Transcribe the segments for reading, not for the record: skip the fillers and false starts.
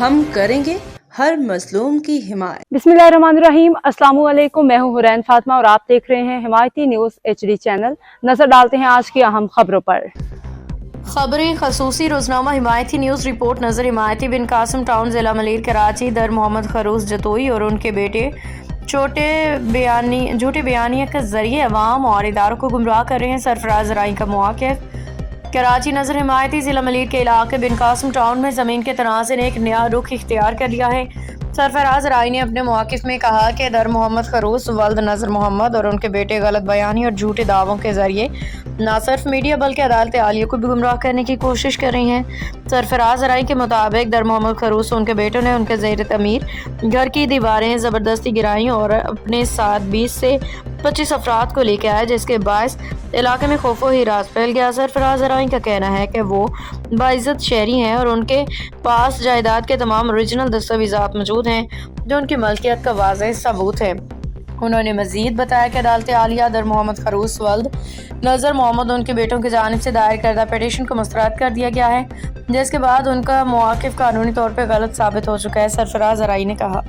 हम करेंगे हर मजलूम की हिमायत। बिस्मिल्लाहिर्रहमानिर्रहीम। अस्सलाम वालेकुम। मैं हूं हुरैन फातिमा और आप देख रहे हैं हिमायती न्यूज HD चैनल। नजर डालते हैं आज की अहम खबरों पर। खबरें खसूसी रोजनामा हिमायती न्यूज रिपोर्ट नजर हिमायती बिन कासिम टाउन जिला मलीर कराची दर मोहम्मद खरूस जतोई और उनके बेटे झूठे बयानिया के जरिए अवाम और इदारों को गुमराह कर रहे हैं। सरफराज राई का मौक़िफ़ कराची नजर हिमायती जिला मलीर के इलाके बिन कासिम टाउन में जमीन के तनाज़े ने एक नया रुख इख्तियार कर लिया है। सरफराज राय ने अपने मौक़िफ़ में कहा कि दर मोहम्मद खरूस वल्द नज़र मोहम्मद और उनके बेटे गलत बयानी और झूठे दावों के जरिए न सिर्फ मीडिया बल्कि अदालत आलिया को भी गुमराह करने की कोशिश कर रही हैं। सरफराज राय के मुताबिक दर मोहम्मद खरूस उनके बेटों ने उनके ज़ेर तमीर घर की दीवारें ज़बरदस्ती गिराई और अपने साथ 20 से 25 अफराद को लेकर आए, जिसके बायस इलाके में खौफो हिरास फैल गया। सरफराज राय का कहना है कि वो बाइज्जत शहरी हैं और उनके पास जायदाद के तमाम ओरिजिनल दस्तावेज़ात मौजूद हैं जो उनकी मलकियत का वाज़ेह सबूत है। उन्होंने मजीद बताया कि अदालत आलिया दर मोहम्मद खरूस वल्द नज़र मोहम्मद उनके बेटों की जानिब से दायर करदा पिटीशन को मुस्तरद कर दिया गया है, जिसके बाद उनका मौक़िफ़ कानूनी तौर पर गलत साबित हो चुका है। सरफराज राय ने कहा,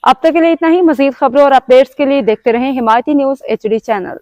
अब तक के लिए इतना ही। मजीद खबरों और अपडेट्स के लिए देखते रहें हिमायती न्यूज HD चैनल।